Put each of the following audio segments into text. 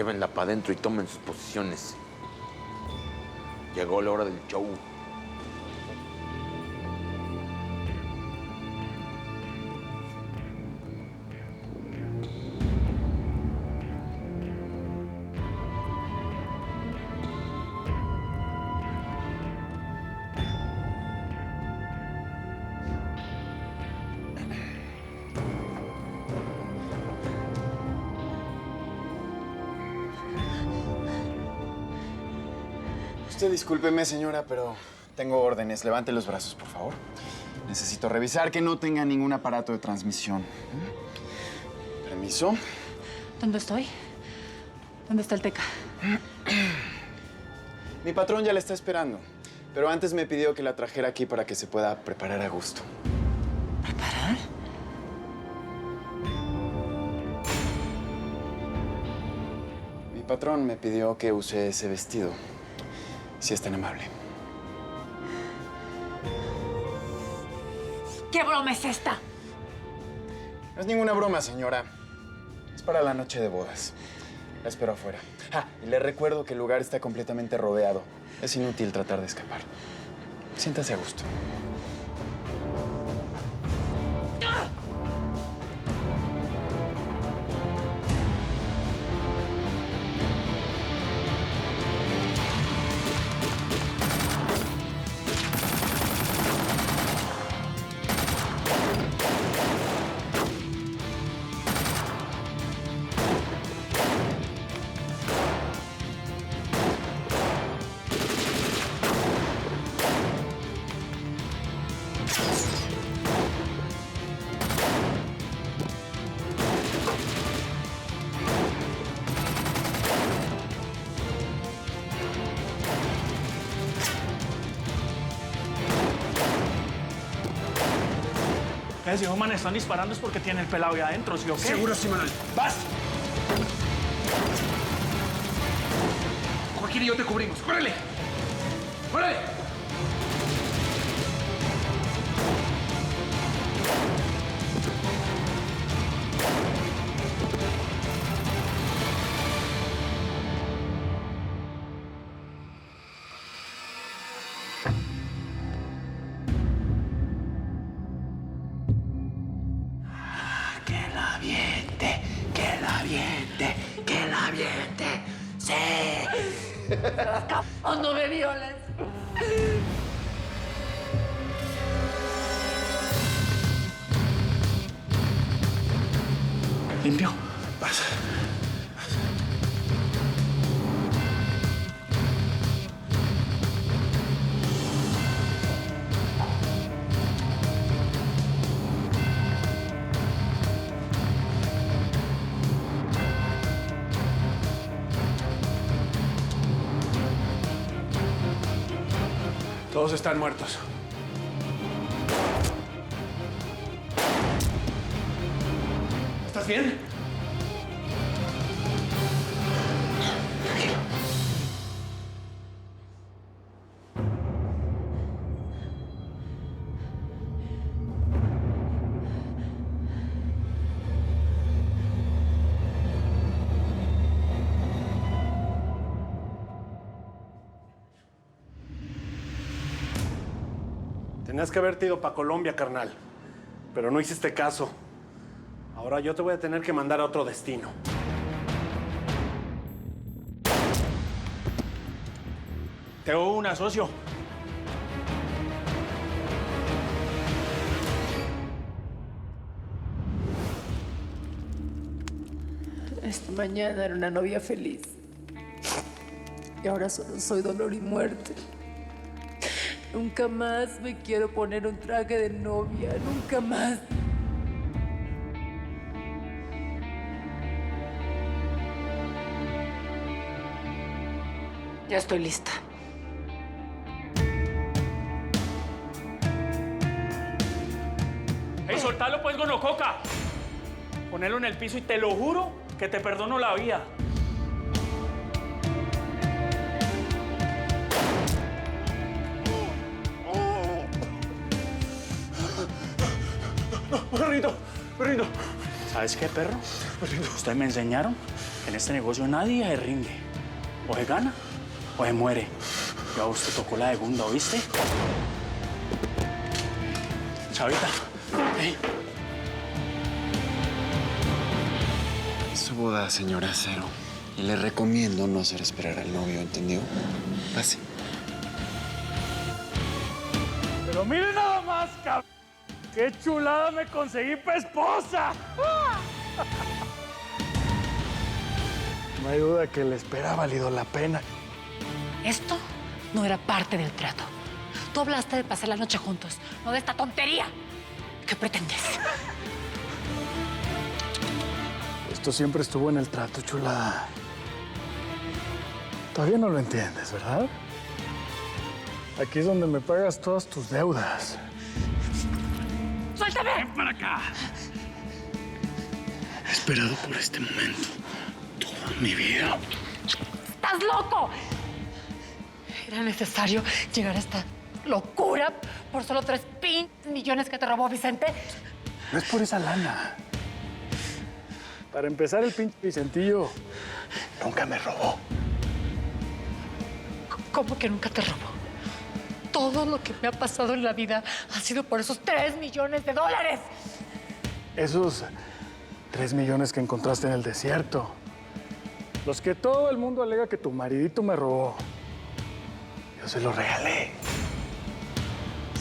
Llévenla para adentro y tomen sus posiciones. Llegó la hora del show. Usted discúlpeme, señora, pero tengo órdenes. Levante los brazos, por favor. Necesito revisar que no tenga ningún aparato de transmisión. Permiso. ¿Dónde estoy? ¿Dónde está el Teca? Mi patrón ya la está esperando, pero antes me pidió que la trajera aquí para que se pueda preparar a gusto. ¿Preparar? Mi patrón me pidió que use ese vestido, si es tan amable. ¿Qué broma es esta? No es ninguna broma, señora. Es para la noche de bodas. La espero afuera. Ah, y le recuerdo que el lugar está completamente rodeado. Es inútil tratar de escapar. Siéntase a gusto. Si esos manes están disparando es porque tiene el pelado ahí adentro, ¿sí o qué? Seguro, sí, Manuel. ¡Vas! Joaquín y yo te cubrimos. ¡Córrele! ¡Córrele! ¡Que la aviente! ¡Sí! ¡Oh, no me violes! ¿Limpio? Vas. Todos están muertos. ¿Estás bien? Tenías que haberte ido para Colombia, carnal. Pero no hiciste caso. Ahora yo te voy a tener que mandar a otro destino. Te oigo una, socio. Esta mañana era una novia feliz. Y ahora solo soy dolor y muerte. Nunca más me quiero poner un traje de novia. Nunca más. Ya estoy lista. ¡Ey, soltalo pues, gonococa! Ponelo en el piso y te lo juro que te perdono la vida. Perrito, perrito. ¿Sabes qué, perro? Ustedes me enseñaron En este negocio nadie se rinde. O se gana o se muere. Ya usted tocó la segunda, ¿oíste? Chavita. ¿Eh? Es su boda, señora Cero. Y le recomiendo no hacer esperar al novio, ¿entendió? Pase. Pero mire nada más, cabrón. ¡Qué chulada me conseguí para esposa! No hay duda que la espera ha valido la pena. Esto no era parte del trato. Tú hablaste de pasar la noche juntos, no de esta tontería. ¿Qué pretendes? Esto siempre estuvo en el trato, chulada. Todavía no lo entiendes, ¿verdad? Aquí es donde me pagas todas tus deudas. ¡Suéltame! ¡Ven para acá! He esperado por este momento toda mi vida. ¡Estás loco! Era necesario llegar a esta locura por solo 3 millones que te robó Vicente. No es por esa lana. Para empezar, el pinche Vicentillo nunca me robó. ¿Cómo que nunca te robó? Todo lo que me ha pasado en la vida ha sido por esos 3 millones de dólares. Esos 3 millones que encontraste en el desierto. Los que todo el mundo alega que tu maridito me robó. Yo se los regalé.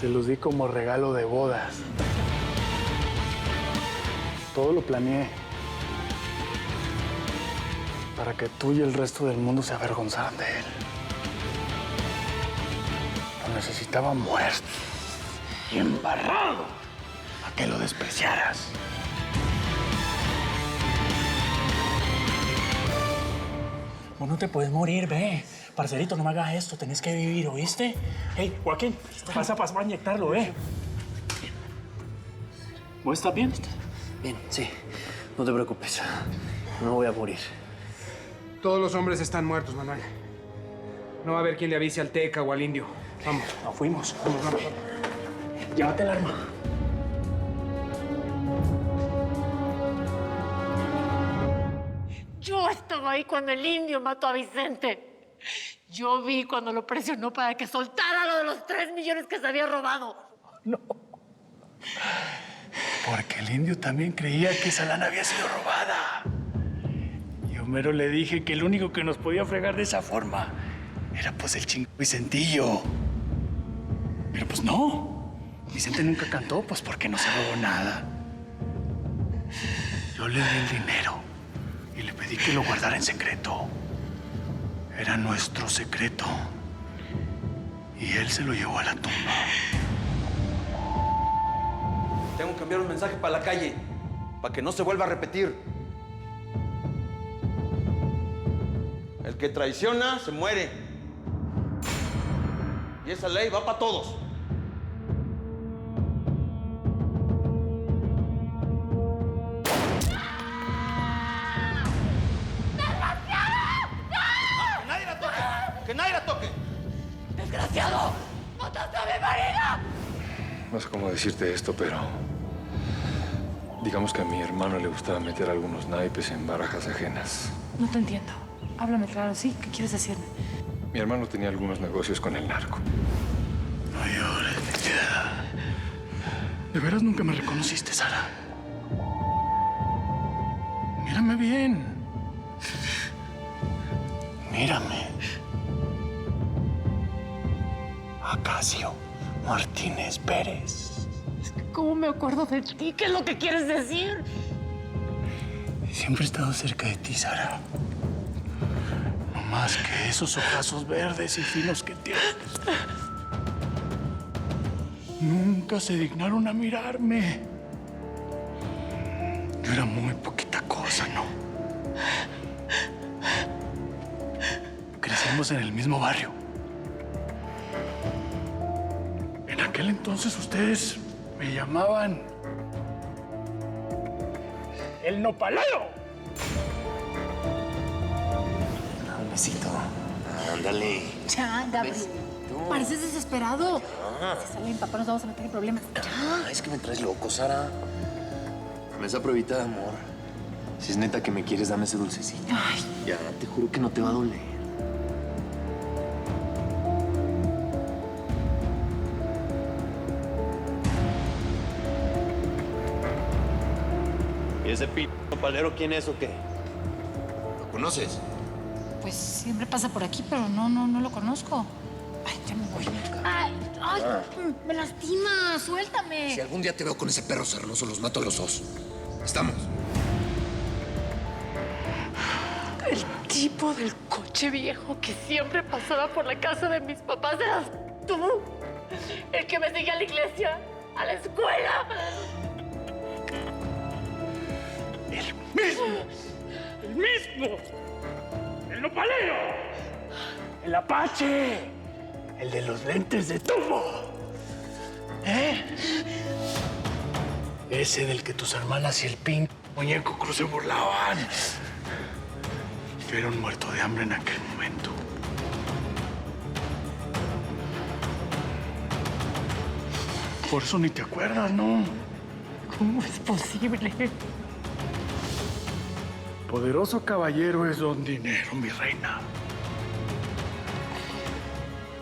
Se los di como regalo de bodas. Todo lo planeé para que tú y el resto del mundo se avergonzaran de él. Lo necesitaba muerto y embarrado a que lo despreciaras. Vos no te puedes morir, ve. Parcerito, no me hagas esto. Tenés que vivir, ¿oíste? Hey, Joaquín, pasa para inyectarlo, ve. ¿Vos estás bien? Bien, sí. No te preocupes. No voy a morir. Todos los hombres están muertos, Manuel. No va a haber quien le avise al Teca o al Indio. Vamos. Nos fuimos. Vamos. Llévate el arma. Yo estaba ahí cuando el indio mató a Vicente. Yo vi cuando lo presionó para que soltara lo de los 3 millones que se había robado. No. Porque el indio también creía que esa lana había sido robada. Y Homero le dije que el único que nos podía fregar de esa forma era pues el chingo Vicentillo. Pero pues no. Vicente nunca cantó, pues porque no se robó nada. Yo le di el dinero y le pedí que lo guardara en secreto. Era nuestro secreto. Y él se lo llevó a la tumba. Tengo que enviar un mensaje para la calle, para que no se vuelva a repetir. El que traiciona, se muere. Y esa ley va para todos. ¡Que nadie la toque! ¡Desgraciado! ¡Mataste a mi marido! No sé cómo decirte esto, pero digamos que a mi hermano le gustaba meter algunos naipes en barajas ajenas. No te entiendo. Háblame claro, ¿sí? ¿Qué quieres decirme? Mi hermano tenía algunos negocios con el narco. No llores, mi vida. ¿De veras nunca me reconociste, Sara? Mírame bien. Mírame. Acacio Martínez Pérez. ¿Cómo me acuerdo de ti? ¿Qué es lo que quieres decir? Siempre he estado cerca de ti, Sara. No más que esos ojazos verdes y finos que tienes. Nunca se dignaron a mirarme. Yo era muy poquita cosa, ¿no? Crecimos en el mismo barrio. En aquel entonces ustedes me llamaban el nopalero. Un besito. Ándale. Ya, Gabriel. Pareces desesperado. Si sale mi papá, nos vamos a meter en problemas. Ya. Es que me traes loco, Sara. Dame esa pruebita de amor. Si es neta que me quieres, dame ese dulcecito. Ay. Ya, te juro que no te va a doler. ¿Y ese palero quién es o qué? ¿Lo conoces? Pues siempre pasa por aquí, pero no lo conozco. Ay, ya me voy. Ay, me lastima, suéltame. Si algún día te veo con ese perro sarnoso, los mato a los dos. ¿Estamos? El tipo del coche viejo que siempre pasaba por la casa de mis papás eras tú. El que me seguía a la iglesia, a la escuela. ¡El mismo! ¡El mismo! ¡El nopalero! ¡El apache! ¡El de los lentes de tubo! ¿Eh? Ese del que tus hermanas y el pink muñeco cruz se burlaban. Yo era un muerto de hambre en aquel momento. Por eso ni te acuerdas, ¿no? ¿Cómo es posible? Poderoso caballero es don Dinero, mi reina.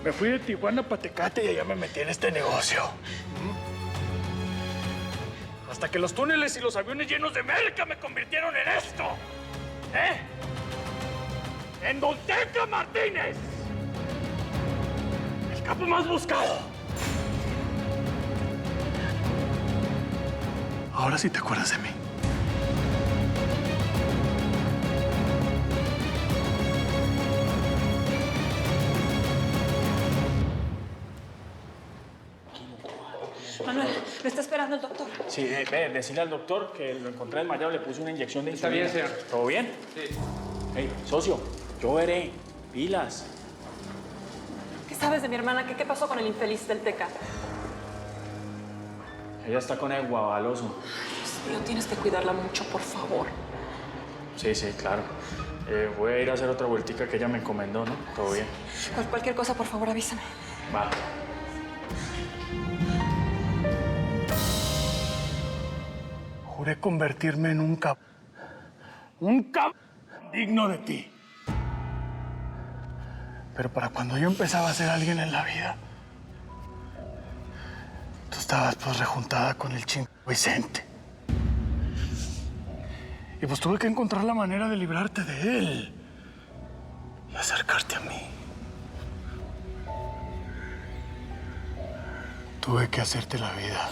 Me fui de Tijuana para Tecate y allá me metí en este negocio. Hasta que los túneles y los aviones llenos de merca me convirtieron en esto. ¿Eh? ¡En Don Teca Martínez! El capo más buscado. Ahora sí te acuerdas de mí. Manuel, lo está esperando el doctor. Sí, ve, decirle al doctor que lo encontré desmayado, le puse una inyección de Está insulina. bien, señor. ¿Todo bien? Sí. Hey, socio, yo veré. Pilas. ¿Qué sabes de mi hermana? ¿Qué pasó con el infeliz del Teca? Ella está con el guabaloso. Dios mío, tienes que cuidarla mucho, por favor. Sí, claro. Voy a ir a hacer otra vueltica que ella me encomendó, ¿no? Todo bien. Por cualquier cosa, por favor, avísame. Va. Juré convertirme en un digno de ti. Pero para cuando yo empezaba a ser alguien en la vida, tú estabas pues rejuntada con el chingo Vicente. Y pues tuve que encontrar la manera de librarte de él y acercarte a mí. Tuve que hacerte la vida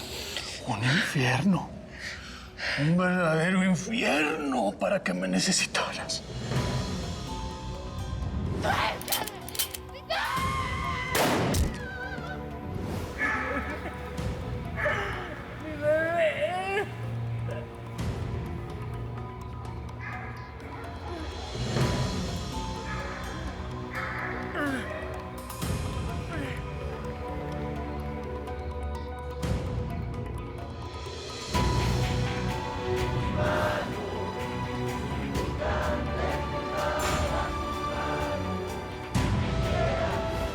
un infierno. Un verdadero infierno para que me necesitaras. Mi bebé.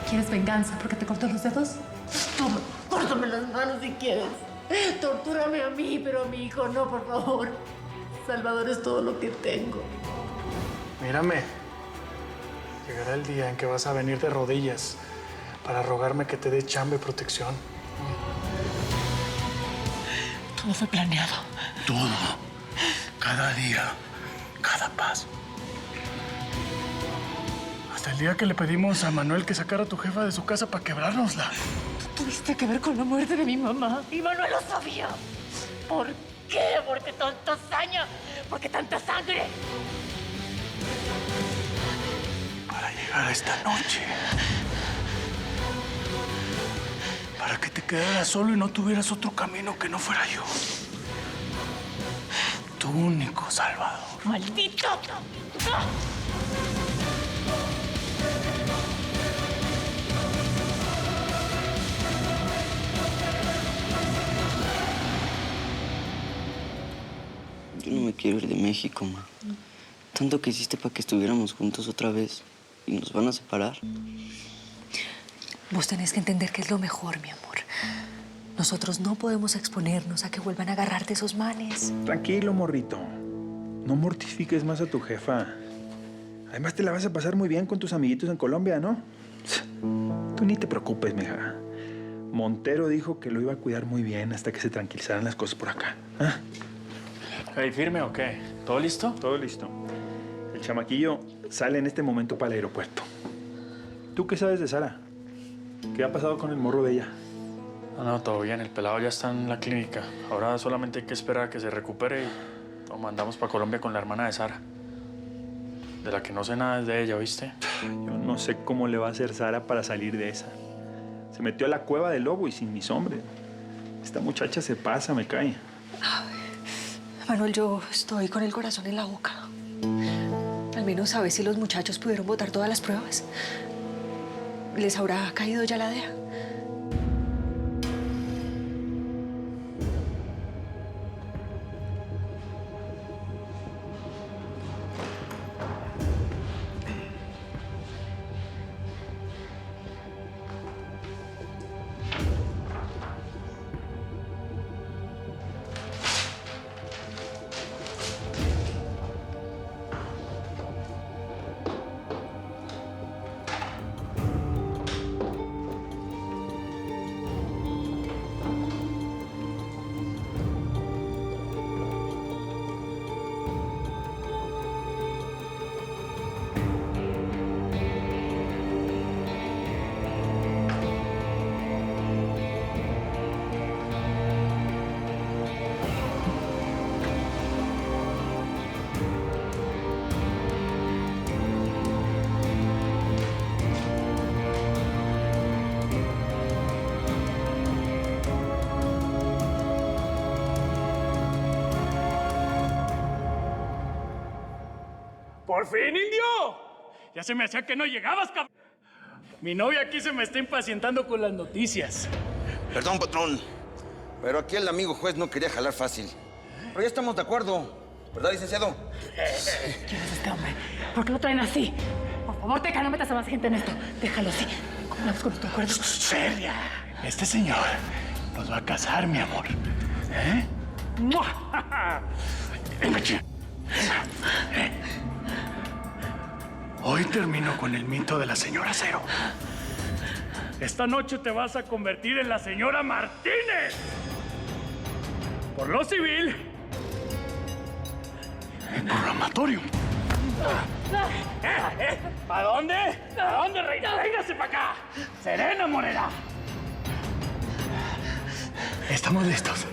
¿Quieres venganza porque te cortó los dedos? Toma, córtame las manos si quieres. Tortúrame a mí, pero a mi hijo no, por favor. Salvador es todo lo que tengo. Mírame. Llegará el día en que vas a venir de rodillas para rogarme que te dé chamba y protección. Todo fue planeado. Todo. Cada día. Cada paso. Hasta el día que le pedimos a Manuel que sacara a tu jefa de su casa para quebrárnosla. Tú tuviste que ver con la muerte de mi mamá. Y Manuel lo sabía. ¿Por qué? ¿Por qué tanta hazaña? ¿Por qué tanta sangre? Para llegar a esta noche. Para que te quedaras solo y no tuvieras otro camino que no fuera yo. Tu único salvador. ¡Maldito! Yo no me quiero ir de México, ma. Tanto que hiciste para que estuviéramos juntos otra vez. ¿Y nos van a separar? Vos tenés que entender que es lo mejor, mi amor. Nosotros no podemos exponernos a que vuelvan a agarrarte esos males. Tranquilo, morrito. No mortifiques más a tu jefa. Además, te la vas a pasar muy bien con tus amiguitos en Colombia, ¿no? Tú ni te preocupes, mija. Montero dijo que lo iba a cuidar muy bien hasta que se tranquilizaran las cosas por acá. ¿Ah? ¿Hey, firme o qué? ¿Todo listo? Todo listo. El chamaquillo sale en este momento para el aeropuerto. ¿Tú qué sabes de Sara? ¿Qué ha pasado con el morro de ella? No, todo bien. El pelado ya está en la clínica. Ahora solamente hay que esperar a que se recupere y lo mandamos para Colombia con la hermana de Sara. De la que no sé nada es de ella, ¿viste? Yo no sé cómo le va a hacer Sara para salir de esa. Se metió a la cueva del lobo y sin mis hombres. Esta muchacha se pasa, me cae. Manuel, yo estoy con el corazón en la boca. Al menos a ver si los muchachos pudieron botar todas las pruebas. ¿Les habrá caído ya la DEA? ¡Por fin, indio! Ya se me hacía que no llegabas, cabrón. Mi novia aquí se me está impacientando con las noticias. Perdón, patrón, pero aquí el amigo juez no quería jalar fácil. Pero ya estamos de acuerdo, ¿verdad, licenciado? ¿Quién es este hombre? ¿Por qué lo traen así? Por favor, Teca, no metas a más gente en esto. Déjalo así. ¿Cómo vamos con nuestro acuerdo? ¡Seria! Este señor nos va a casar, mi amor. ¿Eh? Venga, chica. Hoy termino con el mito de la señora Cero. Esta noche te vas a convertir en la señora Martínez. Por lo civil, en programatorium. ¿Para dónde? ¿Para dónde, reina? Véngase para acá. Serena Morena. Estamos listos.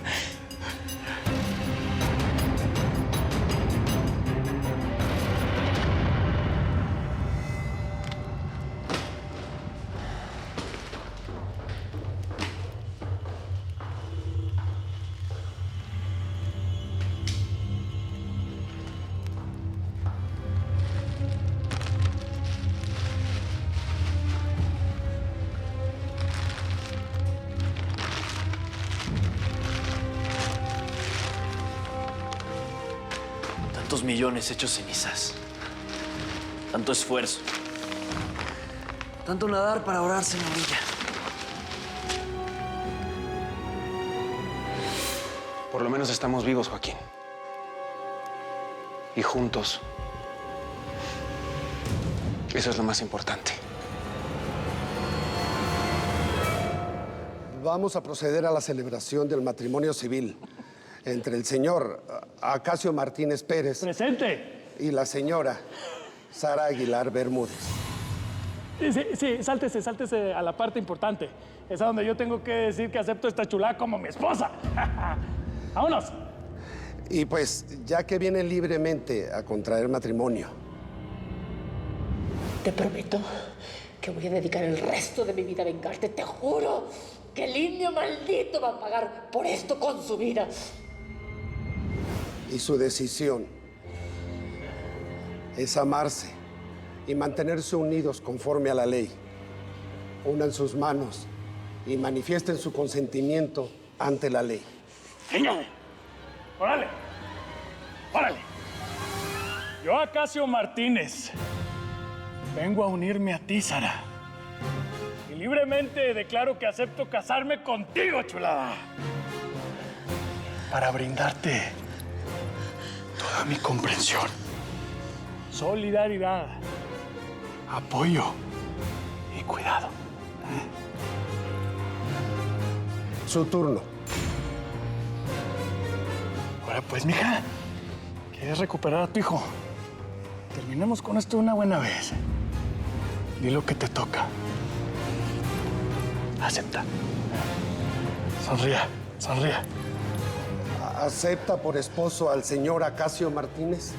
Tantos millones hechos cenizas. Tanto esfuerzo. Tanto nadar para ahorrarse en la orilla. Por lo menos estamos vivos, Joaquín. Y juntos. Eso es lo más importante. Vamos a proceder a la celebración del matrimonio civil entre el señor Acacio Martínez Pérez. ¡Presente! Y la señora Sara Aguilar Bermúdez. Sí, sáltese a la parte importante. Es a donde yo tengo que decir que acepto esta chulada como mi esposa. ¡Vámonos! Y pues, ya que vienen libremente a contraer matrimonio, Te prometo que voy a dedicar el resto de mi vida a vengarte. Te juro que el indio maldito va a pagar por esto con su vida. y su decisión es amarse y mantenerse unidos conforme a la ley, unan sus manos y manifiesten su consentimiento ante la ley. ¡Señor! ¡Órale! ¡Órale! Yo, Acacio Martínez, vengo a unirme a ti, Sara. Y libremente declaro que acepto casarme contigo, chulada. Para brindarte toda mi comprensión, solidaridad, apoyo y cuidado. Su turno. Ahora pues, mija, ¿quieres recuperar a tu hijo? Terminemos con esto de una buena vez. Di lo que te toca. Acepta. Sonría, sonría. ¿Acepta por esposo al señor Acacio Martínez?